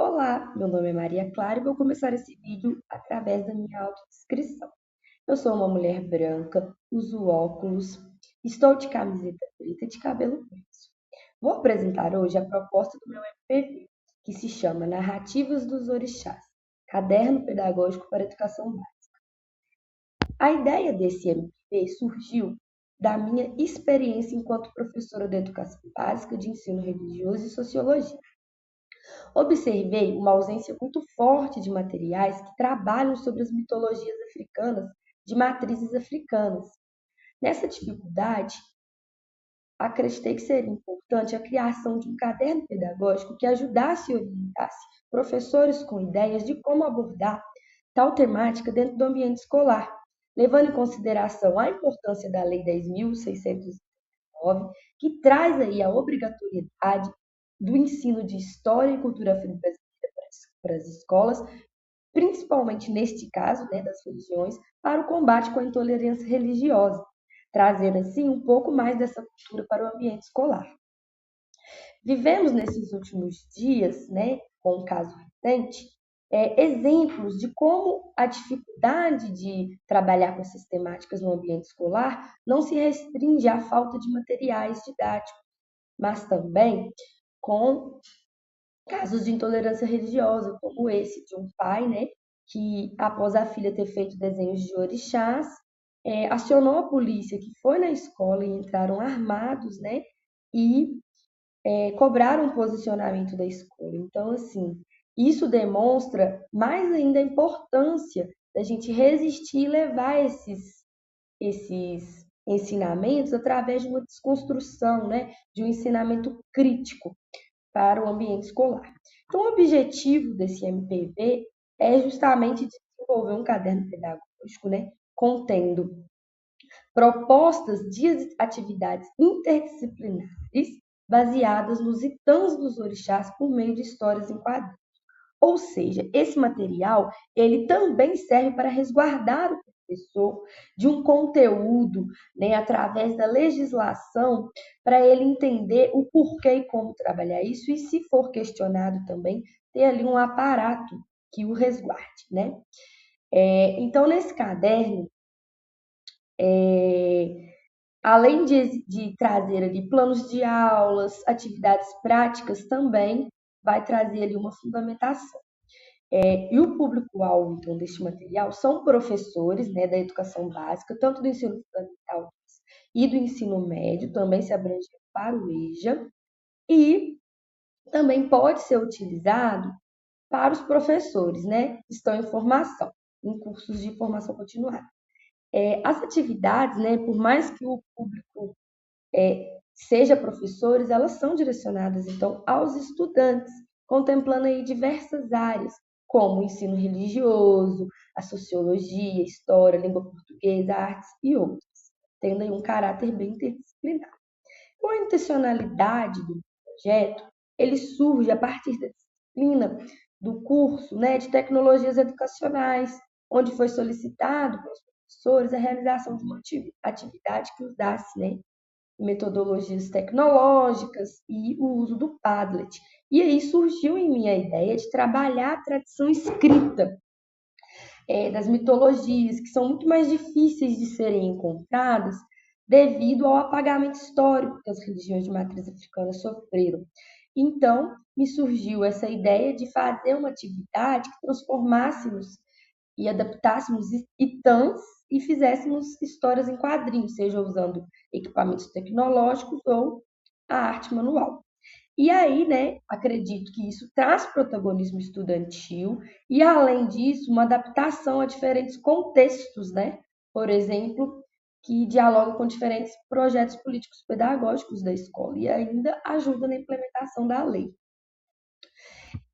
Olá, meu nome é Maria Clara e vou começar esse vídeo através da minha autodescrição. Eu sou uma mulher branca, uso óculos, estou de camiseta preta e de cabelo preso. Vou apresentar hoje a proposta do meu MPV, que se chama Narrativas dos Orixás, Caderno Pedagógico para Educação Básica. A ideia desse MPV surgiu da minha experiência enquanto professora de Educação Básica, de Ensino Religioso e Sociologia. Observei uma ausência muito forte de materiais que trabalham sobre as mitologias africanas de matrizes africanas. Nessa dificuldade, acreditei que seria importante a criação de um caderno pedagógico que ajudasse e orientasse professores com ideias de como abordar tal temática dentro do ambiente escolar, levando em consideração a importância da Lei 10.609, que traz aí a obrigatoriedade do ensino de história e cultura afro-brasileira para as escolas, principalmente neste caso, né, das religiões, para o combate com a intolerância religiosa, trazendo assim um pouco mais dessa cultura para o ambiente escolar. Vivemos nesses últimos dias, né, com um caso recente, exemplos de como a dificuldade de trabalhar com essas temáticas no ambiente escolar não se restringe à falta de materiais didáticos, mas também com casos de intolerância religiosa, como esse de um pai, né, que após a filha ter feito desenhos de orixás, acionou a polícia, que foi na escola e entraram armados, né, e cobraram o posicionamento da escola. Então, assim, isso demonstra mais ainda a importância da gente resistir e levar esses ensinamentos através de uma desconstrução, né, de um ensinamento crítico para o ambiente escolar. Então, o objetivo desse MPV é justamente desenvolver um caderno pedagógico, né, contendo propostas de atividades interdisciplinares baseadas nos itãs dos orixás por meio de histórias em quadrinhos. Ou seja, esse material ele também serve para resguardar o professor de um conteúdo, né, através da legislação, para ele entender o porquê e como trabalhar isso, e se for questionado também, ter ali um aparato que o resguarde, né? Então, nesse caderno, além de trazer ali planos de aulas, atividades práticas, também vai trazer ali uma fundamentação. E o público-alvo, então, deste material são professores, né, da educação básica, tanto do ensino fundamental e do ensino médio, também se abrange para o EJA, e também pode ser utilizado para os professores, né, que estão em formação, em cursos de formação continuada. As atividades, né, por mais que o público seja professores, elas são direcionadas, então, aos estudantes, contemplando aí diversas áreas, como o ensino religioso, a sociologia, a história, a língua portuguesa, artes e outras, tendo aí um caráter bem interdisciplinar. Com a intencionalidade do projeto, ele surge a partir da disciplina do curso, né, de tecnologias educacionais, onde foi solicitado para os professores a realização de uma atividade que usasse, né, metodologias tecnológicas e o uso do Padlet. E aí surgiu em mim a ideia de trabalhar a tradição escrita das mitologias, que são muito mais difíceis de serem encontradas devido ao apagamento histórico que as religiões de matriz africana sofreram. Então, me surgiu essa ideia de fazer uma atividade que transformássemos e adaptássemos itãs e fizéssemos histórias em quadrinhos, seja usando equipamentos tecnológicos ou a arte manual. E aí, né, acredito que isso traz protagonismo estudantil e, além disso, uma adaptação a diferentes contextos, né? Por exemplo, que dialoga com diferentes projetos políticos pedagógicos da escola e ainda ajuda na implementação da lei.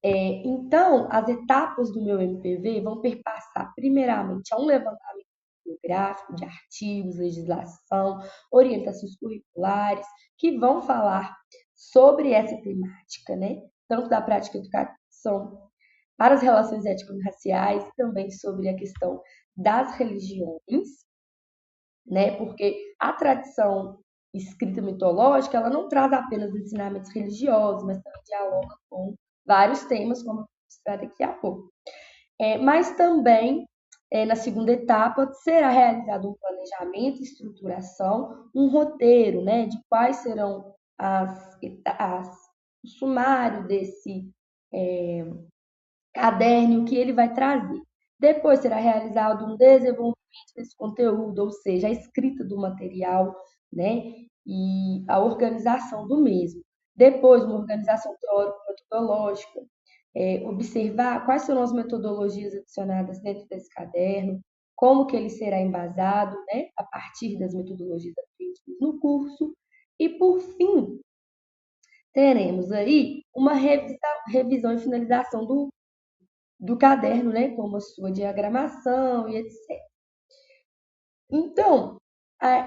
Então, as etapas do meu MPV vão perpassar, primeiramente, a um levantamento bibliográfico de artigos, legislação, orientações curriculares, que vão falar sobre essa temática, né? Tanto da prática de educação para as relações étnico-raciais e também sobre a questão das religiões, né? Porque a tradição escrita mitológica, ela não traz apenas ensinamentos religiosos, mas também dialoga com vários temas, como mostrar daqui a pouco. Mas também, na segunda etapa, será realizado um planejamento, estruturação, um roteiro, né, de quais serão o sumário desse caderno, o que ele vai trazer. Depois será realizado um desenvolvimento desse conteúdo, ou seja, a escrita do material, né, e a organização do mesmo. Depois, uma organização teórico-metodológica, observar quais serão as metodologias adicionadas dentro desse caderno, como que ele será embasado, né, a partir das metodologias aprendidas no curso. E, por fim, teremos aí uma revisão e finalização do caderno, né, como a sua diagramação e etc. Então,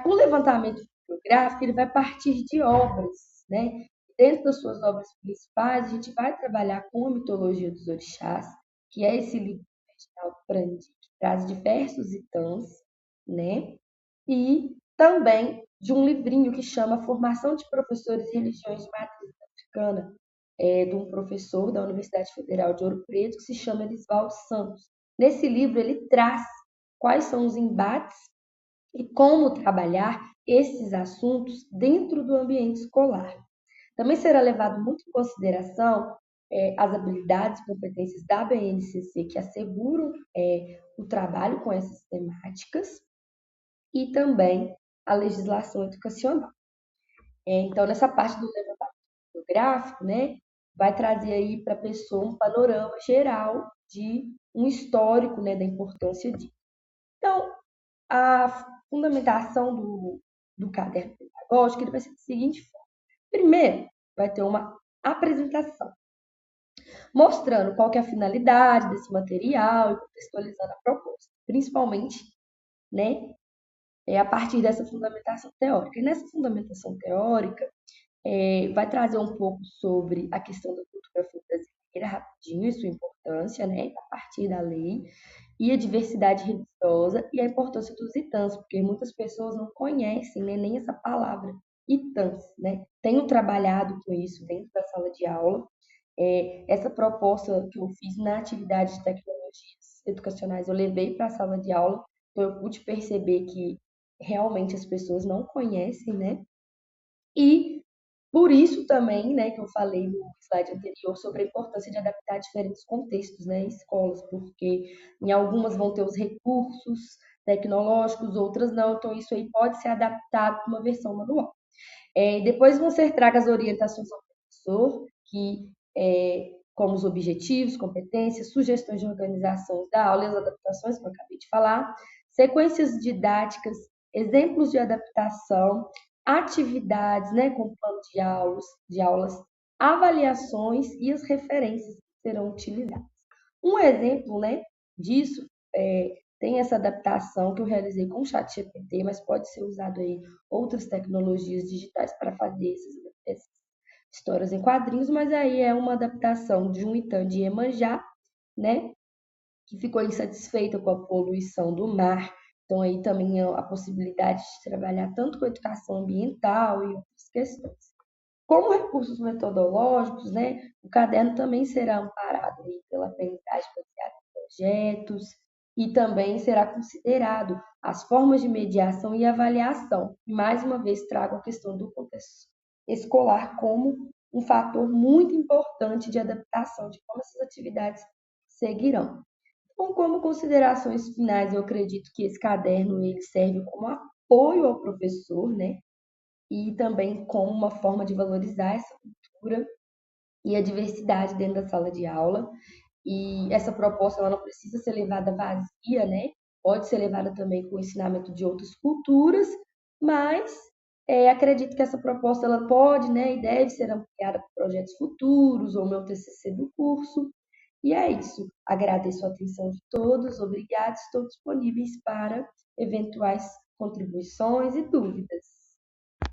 o levantamento bibliográfico ele vai partir de obras, né? Dentro das suas obras principais, a gente vai trabalhar com a mitologia dos orixás, que é esse livro do Reginaldo Prandi, que traz diversos itãs, né? E também de um livrinho que chama Formação de Professores e Religiões de Matriz Africana, de um professor da Universidade Federal de Ouro Preto, que se chama Elisvaldo Santos. Nesse livro, ele traz quais são os embates e como trabalhar esses assuntos dentro do ambiente escolar. Também será levado muito em consideração as habilidades e competências da BNCC que asseguram o trabalho com essas temáticas e também a legislação educacional. Então, nessa parte do levantamento bibliográfico, né, vai trazer aí para a pessoa um panorama geral de um histórico, né, da importância disso. Então, a fundamentação do caderno pedagógico ele vai ser da seguinte forma. Primeiro, vai ter uma apresentação, mostrando qual que é a finalidade desse material e contextualizando a proposta, principalmente, né, a partir dessa fundamentação teórica. E nessa fundamentação teórica, vai trazer um pouco sobre a questão da cultura afro-brasileira, rapidinho, e sua importância, né, a partir da lei, e a diversidade religiosa e a importância dos itãs, porque muitas pessoas não conhecem, né, nem essa palavra, itãs, né? Tenho trabalhado com isso dentro da sala de aula. Essa proposta que eu fiz na atividade de tecnologias educacionais, eu levei para a sala de aula, então eu pude perceber que realmente as pessoas não conhecem, né? E por isso também, né, que eu falei no slide anterior sobre a importância de adaptar diferentes contextos, né, escolas, porque em algumas vão ter os recursos tecnológicos, outras não, então isso aí pode ser adaptado para uma versão manual. Depois vão ser tragas orientações ao professor, que como os objetivos, competências, sugestões de organização da aula e as adaptações que eu acabei de falar, sequências didáticas, exemplos de adaptação, atividades, né, com plano de aulas, avaliações e as referências que serão utilizadas. Um exemplo, né, disso tem essa adaptação que eu realizei com o ChatGPT, mas pode ser usado aí outras tecnologias digitais para fazer essas histórias em quadrinhos, mas aí é uma adaptação de um Itã de Iemanjá, né, que ficou insatisfeita com a poluição do mar. Então, aí também a possibilidade de trabalhar tanto com educação ambiental e outras questões. Como recursos metodológicos, né, o caderno também será amparado aí pela aprendizagem baseada em projetos e também será considerado as formas de mediação e avaliação. E, mais uma vez, trago a questão do contexto escolar como um fator muito importante de adaptação de como essas atividades seguirão. Então, como considerações finais, eu acredito que esse caderno ele serve como apoio ao professor, né? E também como uma forma de valorizar essa cultura e a diversidade dentro da sala de aula. E essa proposta ela não precisa ser levada vazia, né? Pode ser levada também com o ensinamento de outras culturas, mas acredito que essa proposta ela pode, né, e deve ser ampliada para projetos futuros ou meu TCC do curso. E é isso. Agradeço a atenção de todos, obrigada, estou disponíveis para eventuais contribuições e dúvidas.